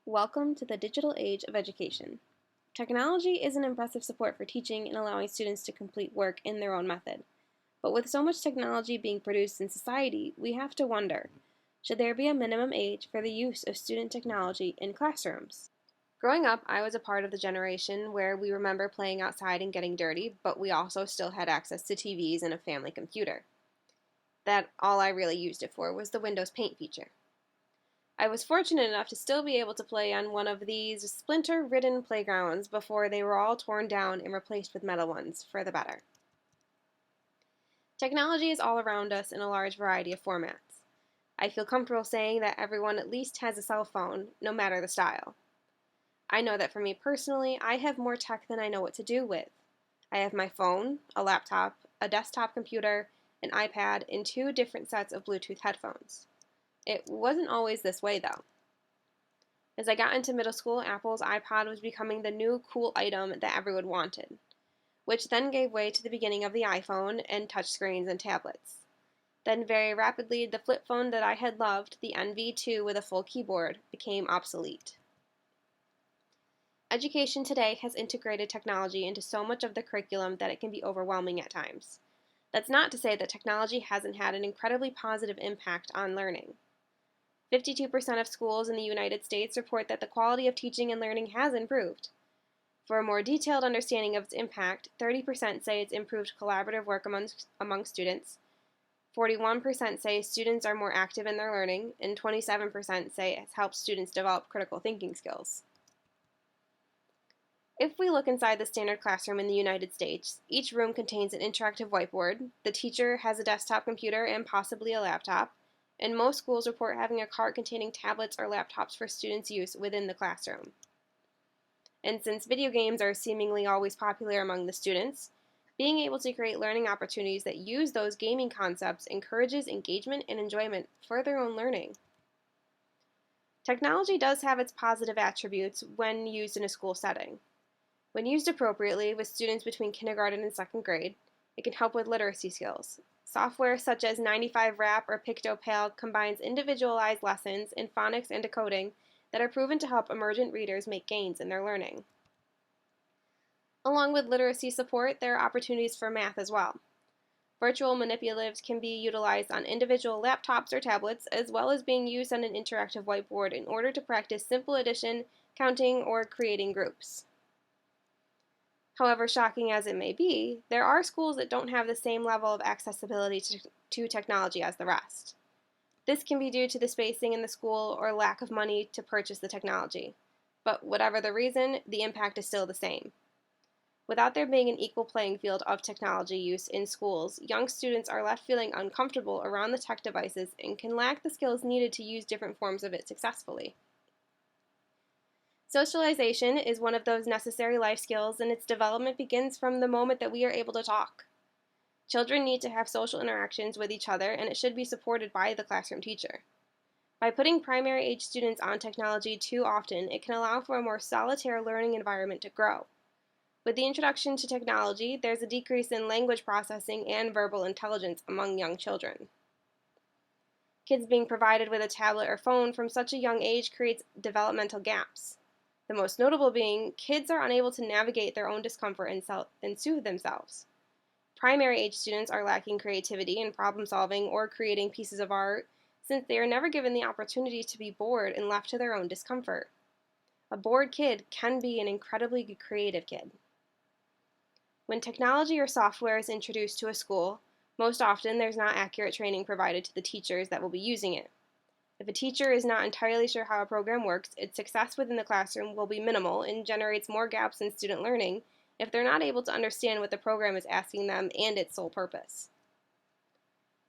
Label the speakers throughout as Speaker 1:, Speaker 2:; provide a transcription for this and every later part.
Speaker 1: Welcome to the digital age of education. Technology is an impressive support for teaching and allowing students to complete work in their own method. But with so much technology being produced in society, we have to wonder, should there be a minimum age for the use of student technology in classrooms? Growing up, I was a part of the generation where we remember playing outside and getting dirty, but we also still had access to TVs and a family computer. That all I really used it for was the Windows Paint feature. I was fortunate enough to still be able to play on one of these splinter-ridden playgrounds before they were all torn down and replaced with metal ones, for the better. Technology is all around us in a large variety of formats. I feel comfortable saying that everyone at least has a cell phone, no matter the style. I know that for me personally, I have more tech than I know what to do with. I have my phone, a laptop, a desktop computer, an iPad, and 2 different sets of Bluetooth headphones. It wasn't always this way, though. As I got into middle school, Apple's iPod was becoming the new cool item that everyone wanted, which then gave way to the beginning of the iPhone and touchscreens and tablets. Then very rapidly, the flip phone that I had loved, the NV2 with a full keyboard, became obsolete. Education today has integrated technology into so much of the curriculum that it can be overwhelming at times. That's not to say that technology hasn't had an incredibly positive impact on learning. 52% of schools in the United States report that the quality of teaching and learning has improved. For a more detailed understanding of its impact, 30% say it's improved collaborative work among students, 41% say students are more active in their learning, and 27% say it's helped students develop critical thinking skills. If we look inside the standard classroom in the United States, each room contains an interactive whiteboard, the teacher has a desktop computer and possibly a laptop, and most schools report having a cart containing tablets or laptops for students' use within the classroom. And since video games are seemingly always popular among the students, being able to create learning opportunities that use those gaming concepts encourages engagement and enjoyment for their own learning. Technology does have its positive attributes when used in a school setting. When used appropriately with students between kindergarten and 2nd grade, it can help with literacy skills. Software such as 95Wrap or PictoPal combines individualized lessons in phonics and decoding that are proven to help emergent readers make gains in their learning. Along with literacy support, there are opportunities for math as well. Virtual manipulatives can be utilized on individual laptops or tablets, as well as being used on an interactive whiteboard in order to practice simple addition, counting, or creating groups. However shocking as it may be, there are schools that don't have the same level of accessibility to technology as the rest. This can be due to the spacing in the school or lack of money to purchase the technology. But whatever the reason, the impact is still the same. Without there being an equal playing field of technology use in schools, young students are left feeling uncomfortable around the tech devices and can lack the skills needed to use different forms of it successfully. Socialization is one of those necessary life skills, and its development begins from the moment that we are able to talk. Children need to have social interactions with each other, and it should be supported by the classroom teacher. By putting primary age students on technology too often, it can allow for a more solitary learning environment to grow. With the introduction to technology, there's a decrease in language processing and verbal intelligence among young children. Kids being provided with a tablet or phone from such a young age creates developmental gaps. The most notable being, kids are unable to navigate their own discomfort and soothe themselves. Primary age students are lacking creativity in problem solving or creating pieces of art, since they are never given the opportunity to be bored and left to their own discomfort. A bored kid can be an incredibly creative kid. When technology or software is introduced to a school, most often there's not accurate training provided to the teachers that will be using it. If a teacher is not entirely sure how a program works, its success within the classroom will be minimal and generates more gaps in student learning if they're not able to understand what the program is asking them and its sole purpose.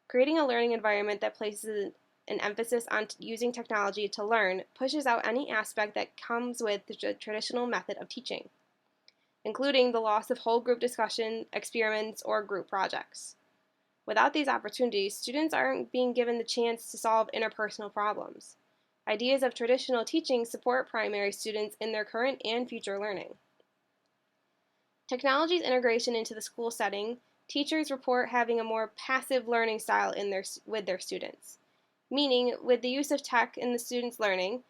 Speaker 1: Creating a learning environment that places an emphasis on using technology to learn pushes out any aspect that comes with the traditional method of teaching, including the loss of whole group discussion, experiments, or group projects. Without these opportunities, students aren't being given the chance to solve interpersonal problems. Ideas of traditional teaching support primary students in their current and future learning. Technology's integration into the school setting, teachers report having a more passive learning style with their students, meaning with the use of tech in the students' learning,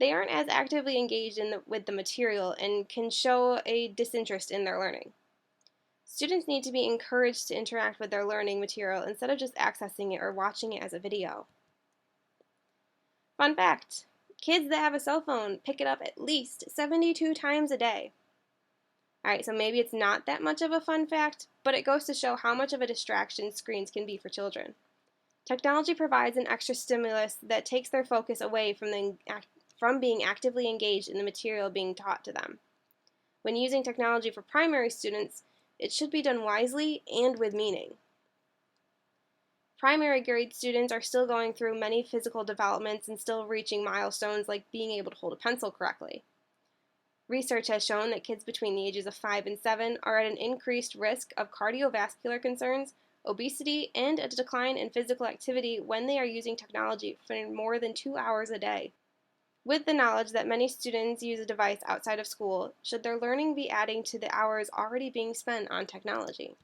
Speaker 1: They aren't as actively engaged with the material and can show a disinterest in their learning. Students need to be encouraged to interact with their learning material instead of just accessing it or watching it as a video. Fun fact: kids that have a cell phone pick it up at least 72 times a day. Alright, so maybe it's not that much of a fun fact, but it goes to show how much of a distraction screens can be for children. Technology provides an extra stimulus that takes their focus away from being actively engaged in the material being taught to them. When using technology for primary students, it should be done wisely and with meaning. Primary grade students are still going through many physical developments and still reaching milestones like being able to hold a pencil correctly. Research has shown that kids between the ages of 5 and 7 are at an increased risk of cardiovascular concerns, obesity, and a decline in physical activity when they are using technology for more than 2 hours a day. With the knowledge that many students use a device outside of school, should their learning be adding to the hours already being spent on technology?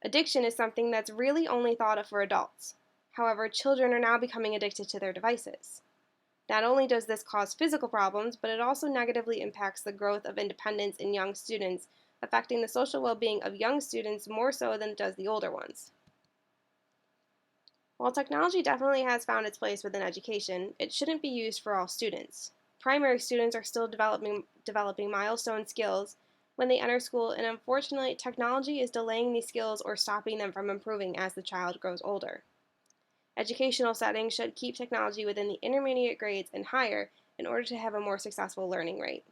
Speaker 1: Addiction is something that's really only thought of for adults. However, children are now becoming addicted to their devices. Not only does this cause physical problems, but it also negatively impacts the growth of independence in young students, affecting the social well-being of young students more so than it does the older ones. While technology definitely has found its place within education, it shouldn't be used for all students. Primary students are still developing milestone skills when they enter school, and unfortunately, technology is delaying these skills or stopping them from improving as the child grows older. Educational settings should keep technology within the intermediate grades and higher in order to have a more successful learning rate.